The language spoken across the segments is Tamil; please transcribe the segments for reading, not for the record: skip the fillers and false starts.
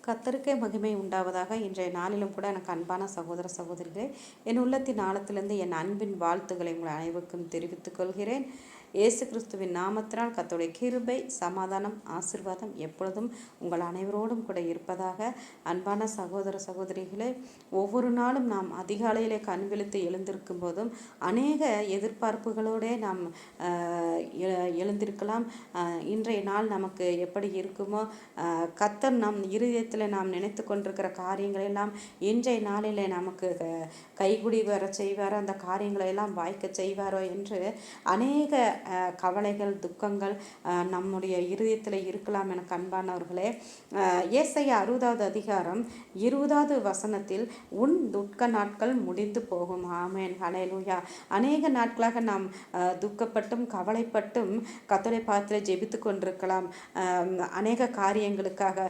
கர்த்தருக்கே மகிமை உண்டாவதாக. இன்றைய நாளிலும் கூட எனக்கு அன்பான சகோதர சகோதரிகளே, என் உள்ளத்தின் ஆழத்திலிருந்து என் அன்பின் வாழ்த்துக்களை உங்கள் அனைவருக்கும் தெரிவித்துக் கொள்கிறேன். இயேசு கிறிஸ்துவின் நாமத்தினால் கர்த்தருடைய கிருபை, சமாதானம், ஆசீர்வாதம் எப்பொழுதும் உங்கள் அனைவரோடும் கூட இருப்பதாக. அன்பான சகோதர சகோதரிகளே, ஒவ்வொரு நாளும் நாம் அதிகாலையிலே கண் விழித்து எழுந்திருக்கும் போதும் அநேக எதிர்பார்ப்புகளோடே நாம் எழுந்திருக்கலாம். இன்றைய நாள் நமக்கு எப்படி இருக்குமோ, கர்த்தர் நம் இருதயத்தில் நாம் நினைத்து கொண்டிருக்கிற காரியங்கள் எல்லாம் இன்றைய நாளிலே நமக்கு கைகுடி வர செய்வாரோ, அந்த காரியங்களை எல்லாம் வாய்க்க செய்வாரோ என்று அநேக கவலைகள், துக்கங்கள் நம்முடைய இருதயத்தில் இருக்கலாம். என அன்பானவர்களே, ஏசாயா 60வது அதிகாரம் 20வது வசனத்தில் உன் துக்க நாட்கள் முடிந்து போகும். ஆமென், ஹல்லேலூயா. அநேக நாட்களாக நாம் துக்கப்பட்டும் கவலைப்பட்டும் கர்த்தரை பார்த்து ஜெபித்து கொண்டிருக்கலாம். அநேக காரியங்களுக்காக,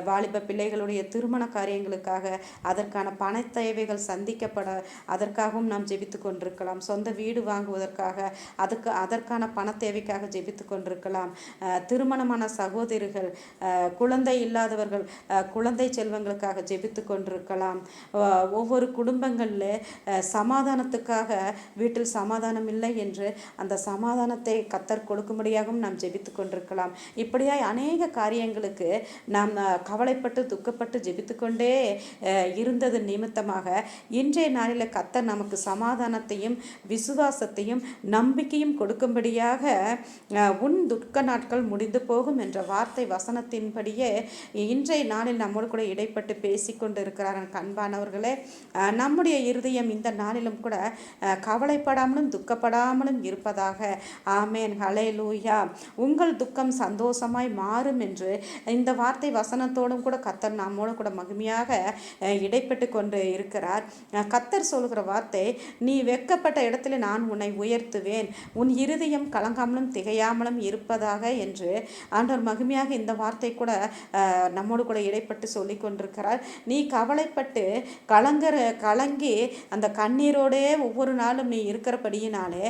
வாலிப பிள்ளைகளுடைய திருமண காரியங்களுக்காக, அதற்கான பண தேவைகள் சந்திக்கப்பட அதற்காகவும் நாம் ஜெபித்து கொண்டிருக்கலாம். சொந்த வீடு வாங்குவதற்காக, அதற்கான பண தேவைக்காக ஜெபித்து கொண்டிருக்கலாம். திருமணமான சகோதரிகள், குழந்தை இல்லாதவர்கள் குழந்தை செல்வங்களுக்காக ஜெபித்து கொண்டிருக்கலாம். ஒவ்வொரு குடும்பங்களில் சமாதானத்துக்காக, வீட்டில் சமாதானம் இல்லை என்று அந்த சமாதானத்தை கர்த்தர் கொடுக்கும்படியாகவும் நாம் ஜெபித்து கொண்டிருக்கலாம். இப்படியாய் அநேக காரியங்களுக்கு நாம் கவலைப்பட்டு துக்கப்பட்டு ஜெபித்து கொண்டே இருந்தது நிமித்தமாக இன்றைய நாளில் கர்த்தர் நமக்கு சமாதானத்தையும் விசுவாசத்தையும் நம்பிக்கையும் கொடுக்கும்படியாக உன் துக்க நாட்கள் முடிந்து போகும் என்ற வார்த்தை வசனத்தின்படியே இன்றைய நாளில் நம்மோடு கூட இடைப்பட்டு பேசிக்கொண்டு இருக்கிறார். அன்பானவர்களே, நம்முடைய இருதயம் இந்த நாளிலும் கூட கவலைப்படாமலும் துக்கப்படாமலும் இருப்பதாக. ஆமென், ஹல்லேலூயா. உங்கள் துக்கம் சந்தோஷமாய் மாறும் என்று இந்த வார்த்தை வசனத்தோடும் கூட கர்த்தர் நம்மோடு கூட மகிமையாக இடைப்பட்டு கொண்டு இருக்கிறார். கர்த்தர் சொல்கிற வார்த்தை, நீ வெட்கப்பட்ட இடத்துல நான் உன்னை உயர்த்துவேன், உன் இருதயம் கலங்காமலும் திகையாமலும் இருப்பதாக என்று ஆண்டவர் மகிமையாக இந்த வார்த்தை கூட நம்மோடு கூட இடைப்பட்டு சொல்லி கொண்டிருக்கிறார். நீ கவலைப்பட்டு கலங்கி அந்த கண்ணீரோடே ஒவ்வொரு நாளும் நீ இருக்கிறபடியினாலே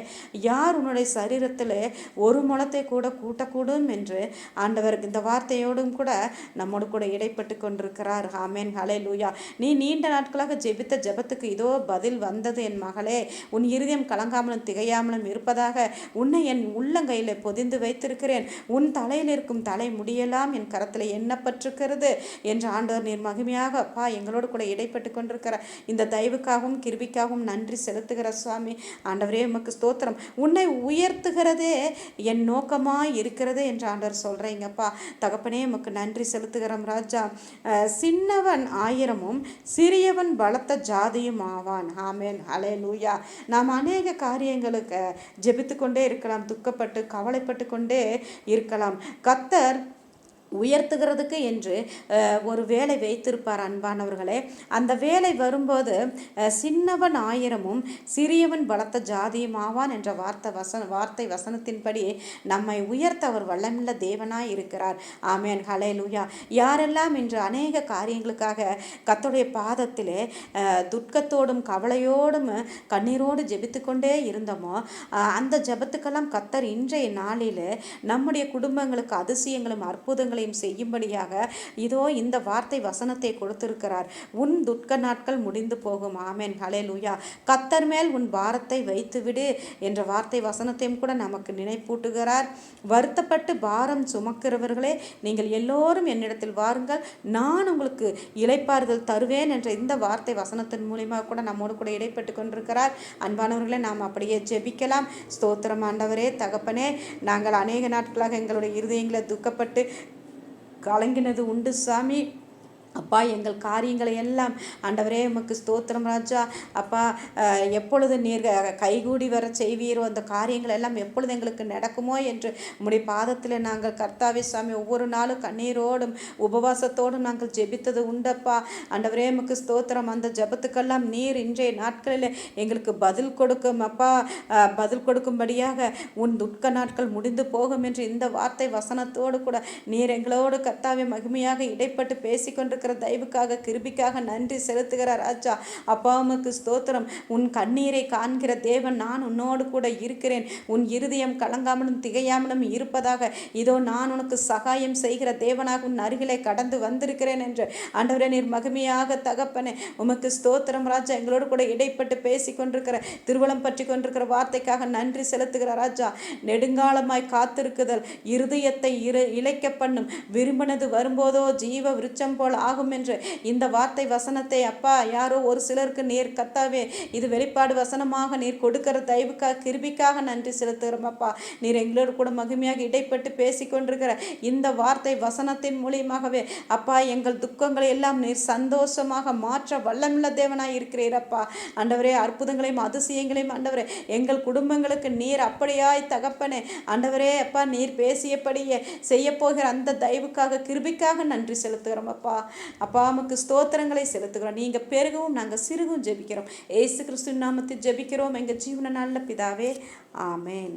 யார் உன்னுடைய சரீரத்தில் ஒரு முளத்தை கூட கூட்டக்கூடும் என்று ஆண்டவர் இந்த வார்த்தையோடும் கூட நம்மோடு கூட இடைப்பட்டு கொண்டிருக்கிறார். ஆமென், ஹல்லேலூயா. நீ நீண்ட நாட்களாக ஜெபித்த ஜெபத்துக்கு இதோ பதில் வந்தது என் மகளே. உன் இருதயம் கலங்காமலும் திகையாமலும் இருப்பதாக. உன்னை என் உள்ளங்கையில் பொதிந்து வைத்திருக்கிறேன். உன் தலையில் இருக்கும் தலை முடியலாம் என் கரத்தில் எண்ணப்பட்டிருக்கிறது என்று ஆண்டவர் நீர் மகிமையாக அப்பா எங்களோடு கூட இடைப்பட்டு கொண்டிருக்கிற இந்த தயவுக்காகவும் கிருபிக்காகவும் நன்றி செலுத்துகிற சுவாமி. ஆண்டவரே, உமக்கு ஸ்தோத்திரம். உன்னை உயர்த்துகிறதே என் நோக்கமாய் இருக்கிறது என்று ஆண்டவர் சொல்கிறீங்கப்பா. தகப்பனே, உமக்கு நன்றி செலுத்துகிறோம் ராஜா. சின்னவன் 1000 சிறியவன் பலத்த ஜாதியும் ஆவான். ஆமென், ஹல்லேலூயா. நாம் அநேக காரியங்களுக்கு ஜெபித்து கொண்டே இருக்கலாம், துக்கப்பட்டு கவலைப்பட்டு கொண்டே இருக்கலாம். கர்த்தர் உயர்த்துகிறதுக்கு என்று ஒரு வேலை வைத்திருப்பார். அன்பானவர்களே, அந்த வேலை வரும்போது சின்னவன் 1000 சிறியவன் பலத்த ஜாதியும் ஆவான் என்ற வார்த்தை வசனத்தின்படி நம்மை உயர்த்த அவர் வல்லமுள்ள தேவனாய் இருக்கிறார். ஆமென், ஹல்லேலூயா. யாரெல்லாம் இன்று அநேக காரியங்களுக்காக கர்த்தருடைய பாதத்திலே துக்கத்தோடும் கவலையோடும் கண்ணீரோடு ஜெபித்து கொண்டே இருந்தோமோ, அந்த ஜெபத்துக்கெல்லாம் கர்த்தர் இன்றைய நாளில் நம்முடைய குடும்பங்களுக்கு அதிசயங்களும் அற்புதங்களையும் செய்யும்படியாக இதோ இந்த வார்த்தை வசனத்தை கொடுத்திருக்கிறார். உன் துக்க நாட்கள் முடிந்து போகும். ஆமென், ஹல்லேலூயா. கர்த்தர் மேல் உன் பாரத்தை வைத்துவிடு என்ற வார்த்தை வசனத்தையும் கூட நமக்கு நினைப்பூட்டுகிறார். வருத்தப்பட்டு பாரம் சுமக்கிறவர்களே, நீங்கள் எல்லோரும் என்னிடத்தில் வாருங்கள், நான் உங்களுக்கு இளைப்பாறுதல் தருவேன் என்ற இந்த வார்த்தை வசனத்தின் மூலியமாக கூட நம்மோடு கூட இடைப்பட்டு கொண்டிருக்கிறார். அன்பானவர்களே, நாம் அப்படியே ஜெபிக்கலாம். ஸ்தோத்திரம் ஆண்டவரே. தகப்பனே, நாங்கள் அநேக நாட்களாக எங்களுடைய இருதயங்களை துக்கப்பட்டு கலங்கினது உண்டு சாமி. அப்பா, எங்கள் காரியங்களை எல்லாம் ஆண்டவரே உமக்கு ஸ்தோத்திரம் ராஜா. அப்பா, எப்பொழுது நீர் கைகூடி வர செய்வீரோ, அந்த காரியங்கள் எல்லாம் எப்பொழுது எங்களுக்கு நடக்குமோ என்று உம்முடைய பாதத்தில் நாங்கள் கர்த்தாவே சாமி ஒவ்வொரு நாளும் கண்ணீரோடும் உபவாசத்தோடும் நாங்கள் ஜெபித்தது உண்டப்பா. ஆண்டவரே உமக்கு ஸ்தோத்திரம். அந்த ஜெபத்துக்கெல்லாம் நீர் இன்றைய நாட்களில் எங்களுக்கு பதில் கொடுக்கும் அப்பா. பதில் கொடுக்கும்படியாக உன் துக்க நாட்கள் முடிந்து போகும் என்று இந்த வார்த்தை வசனத்தோடு கூட நீர் எங்களோடு கர்த்தாவே மகிமையாக இடைப்பட்டு பேசிக்கொண்டு கொண்டிருக்கிற தயவுக்காக கிருபிக்காக நன்றி செலுத்துகிறார் ராஜா. அப்பா உமக்கு ஸ்தோத்திரம். உன் கண்ணீரை காண்கிற தேவன், நான் உன்னோடு கூட இருக்கிறேன். உன் இருதயம் கலங்காமலும் திகையாமலும் இருப்பதாக. இதோ நான் உனக்கு சகாயம் செய்கிற தேவனாக உன் அருகிலே கடந்து வந்திருக்கிறேன் என்று ஆண்டவரே நீர் மகிமையாக தகப்பனே உமக்கு ஸ்தோத்திரம் ராஜா. எங்களோடு கூட இடைப்பட்டு பேசி கொண்டிருக்கிற, திருவளம் பற்றி கொண்டிருக்கிற வார்த்தைக்காக நன்றி செலுத்துகிற ராஜா. நெடுங்காலமாய் காத்திருக்குதல் இருதயத்தை இழைக்க பண்ணும், விரும்பினது வரும்போதோ ஜீவ விருட்சம் போல் ஆகும் என்று இந்த வார்த்தை வசனத்தை அப்பா யாரோ ஒரு சிலருக்கு நீர் கத்தாவே இது வெளிப்பாடு வசனமாக நீர் கொடுக்கிற தயவுக்காக கிருபிக்காக நன்றி செலுத்துகிறோம் அப்பா. நீர் எங்களோடு கூட மகிமையாக இடைப்பட்டு பேசி கொண்டிருக்கிற இந்த வார்த்தை வசனத்தின் மூலியமாகவே அப்பா எங்கள் துக்கங்களை எல்லாம் நீர் சந்தோஷமாக மாற்ற வல்லமுள்ள தேவனாய் இருக்கிறீரப்பா. ஆண்டவரே அற்புதங்களையும் அதிசயங்களையும் ஆண்டவரே எங்கள் குடும்பங்களுக்கு நீர் அப்படியாய் தகப்பனே ஆண்டவரே அப்பா நீர் பேசியபடியே செய்ய போகிற அந்த தயவுக்காக கிருபிக்காக நன்றி செலுத்துகிறோம் அப்பா. அப்பா உமக்கு ஸ்தோத்திரங்களை செலுத்துகிறோம். நீங்க பெருகவும் நாங்கள் சிறுகவும் ஜெபிக்கிறோம். ஏசு கிறிஸ்துவின் நாமத்தில் ஜெபிக்கிறோம் எங்கள் ஜீவன நல்ல பிதாவே, ஆமேன்.